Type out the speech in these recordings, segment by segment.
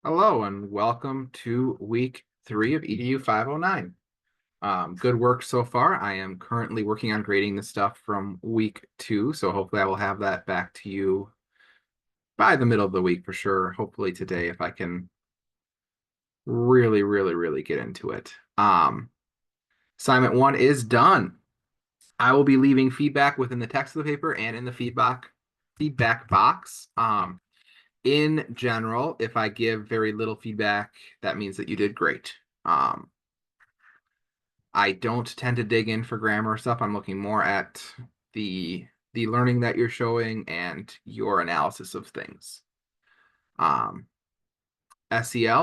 Hello and welcome to week 3 of EDU 509. Good work so far. I am currently working on grading the stuff from week 2, so hopefully I will have that back to you by the middle of the week for sure. Hopefully today if I can really get into it. Assignment 1 is done. I will be leaving feedback within the text of the paper and in the feedback box. In general, if I give very little feedback, that means that you did great. I don't tend to dig in for grammar stuff. I'm looking more at the learning that you're showing and your analysis of things. SEL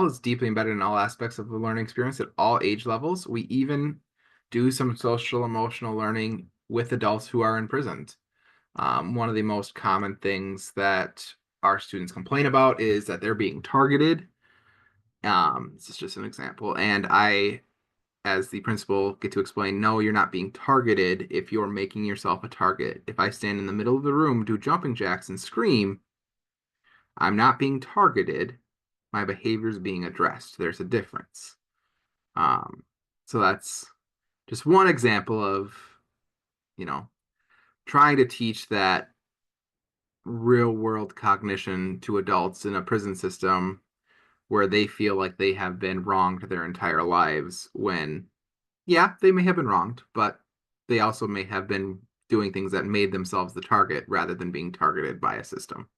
is deeply embedded in all aspects of the learning experience at all age levels. We even do some social emotional learning with adults who are imprisoned. One of the most common things that our students complain about is that they're being targeted. This is just an example. And I, as the principal, get to explain, no, you're not being targeted if you're making yourself a target. If I stand in the middle of the room, do jumping jacks, and scream, I'm not being targeted. My behavior is being addressed. There's a difference. So that's just one example of, you know, trying to teach that real world cognition to adults in a prison system where they feel like they have been wronged their entire lives when, yeah, they may have been wronged, but they also may have been doing things that made themselves the target rather than being targeted by a system.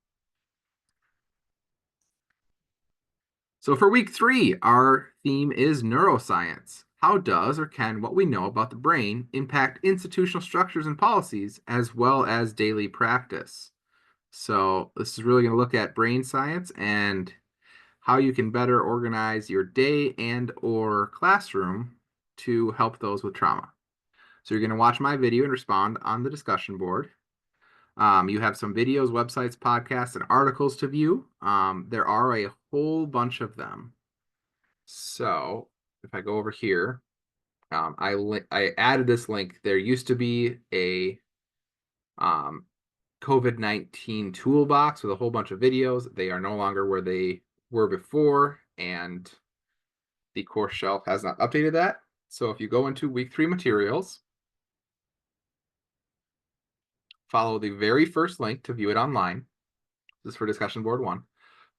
So for week 3, our theme is neuroscience. How does or can what we know about the brain impact institutional structures and policies as well as daily practice? So this is really going to look at brain science and how you can better organize your day and or classroom to help those with trauma. So you're going to watch my video and respond on the discussion board. You have some videos, websites, podcasts, and articles to view. There are a whole bunch of them. So if I go over here, I added this link. There used to be a um, COVID-19 toolbox with a whole bunch of videos. They are no longer where they were before, and the course shelf has not updated that. So if you go into week 3 materials, follow the very first link to view it online. This is for discussion board 1.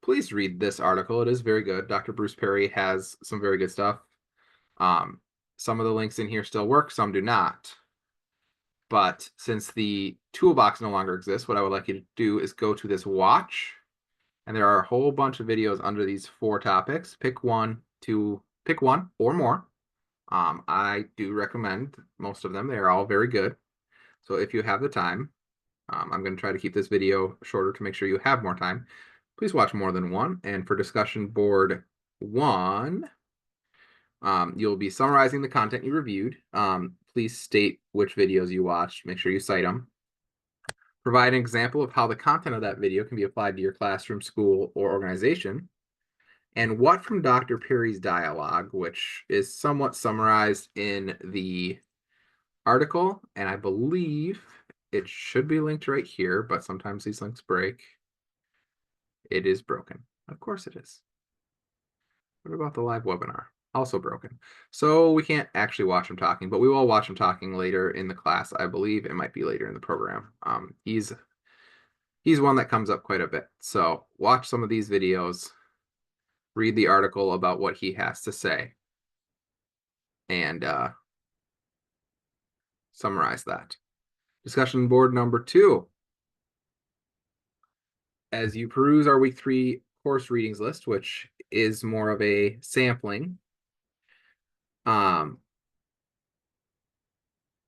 Please read this article. It is very good. Dr. Bruce Perry has some very good stuff. Some of the links in here still work, some do not. But since the toolbox no longer exists, what I would like you to do is go to this watch, and there are a whole bunch of videos under these 4 topics. Pick one or more. I do recommend most of them. They are all very good. So if you have the time, I'm going to try to keep this video shorter to make sure you have more time. Please watch more than one. And for discussion board 1, you'll be summarizing the content you reviewed. Please state which videos you watched. Make sure you cite them. Provide an example of how the content of that video can be applied to your classroom, school, or organization. And what from Dr. Perry's dialogue, which is somewhat summarized in the article, and I believe it should be linked right here, but sometimes these links break. It is broken. Of course it is. What about the live webinar? Also broken. So we can't actually watch him talking, but we will watch him talking later in the class. I believe it might be later in the program. He's one that comes up quite a bit. So watch some of these videos, read the article about what he has to say, and summarize that. Discussion board number 2. As you peruse our week 3 course readings list, which is more of a sampling,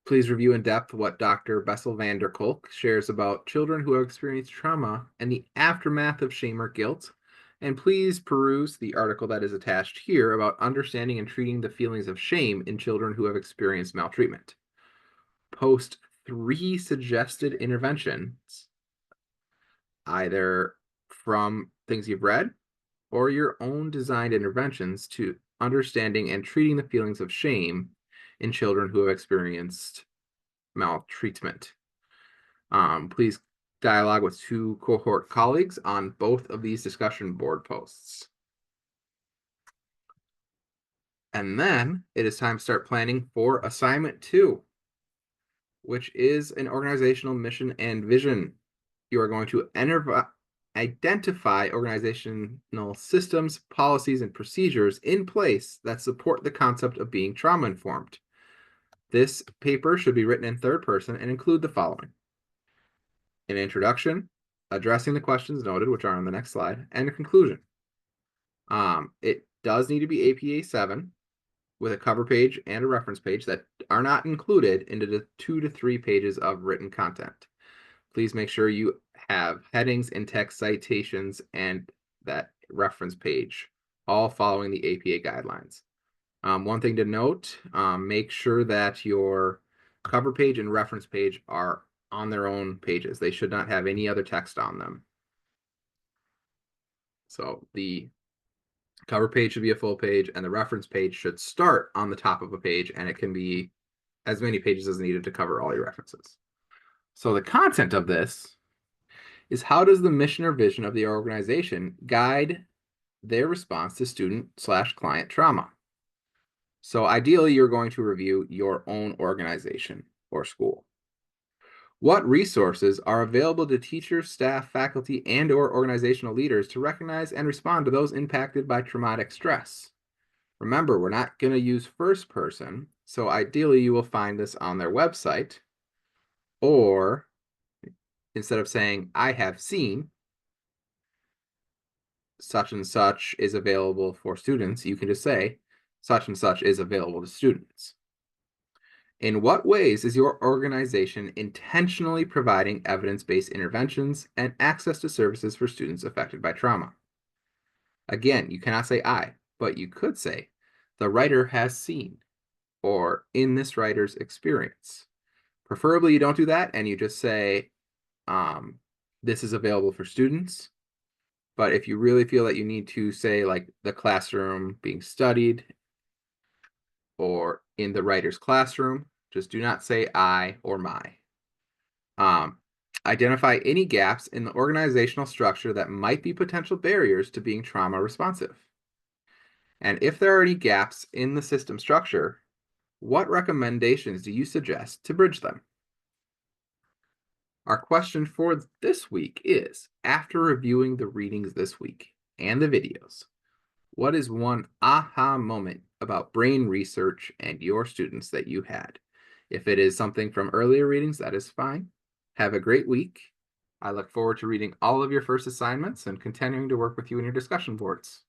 please review in depth what Dr. Bessel van der Kolk shares about children who have experienced trauma and the aftermath of shame or guilt. And please peruse the article that is attached here about understanding and treating the feelings of shame in children who have experienced maltreatment. Post 3 suggested interventions, either from things you've read or your own designed interventions to understanding and treating the feelings of shame in children who have experienced maltreatment. Please dialogue with 2 cohort colleagues on both of these discussion board posts. And then it is time to start planning for assignment 2, which is an organizational mission and vision. You are going to identify organizational systems, policies, and procedures in place that support the concept of being trauma informed. This paper should be written in third person and include the following: an introduction, addressing the questions noted, which are on the next slide, and a conclusion. It does need to be APA 7 with a cover page and a reference page that are not included into the 2 to 3 pages of written content. Please make sure you have headings and text citations and that reference page, all following the APA guidelines. One thing to note, make sure that your cover page and reference page are on their own pages. They should not have any other text on them. So the cover page should be a full page, and the reference page should start on the top of a page, and it can be as many pages as needed to cover all your references. So the content of this is: how does the mission or vision of the organization guide their response to student/client trauma? So ideally, you're going to review your own organization or school. What resources are available to teachers, staff, faculty, and/or organizational leaders to recognize and respond to those impacted by traumatic stress? Remember, we're not going to use first person, so ideally you will find this on their website, or instead of saying, I have seen such and such is available for students, you can just say, such and such is available to students. In what ways is your organization intentionally providing evidence-based interventions and access to services for students affected by trauma? Again, you cannot say I, but you could say, the writer has seen, or in this writer's experience. Preferably you don't do that and you just say, this is available for students. But if you really feel that you need to say, like, the classroom being studied or in the writer's classroom, just do not say I or my. Identify any gaps in the organizational structure that might be potential barriers to being trauma responsive. And if there are any gaps in the system structure, what recommendations do you suggest to bridge them? Our question for this week is: after reviewing the readings this week and the videos, what is one aha moment about brain research and your students that you had? If it is something from earlier readings, that is fine. Have a great week. I look forward to reading all of your first assignments and continuing to work with you in your discussion boards.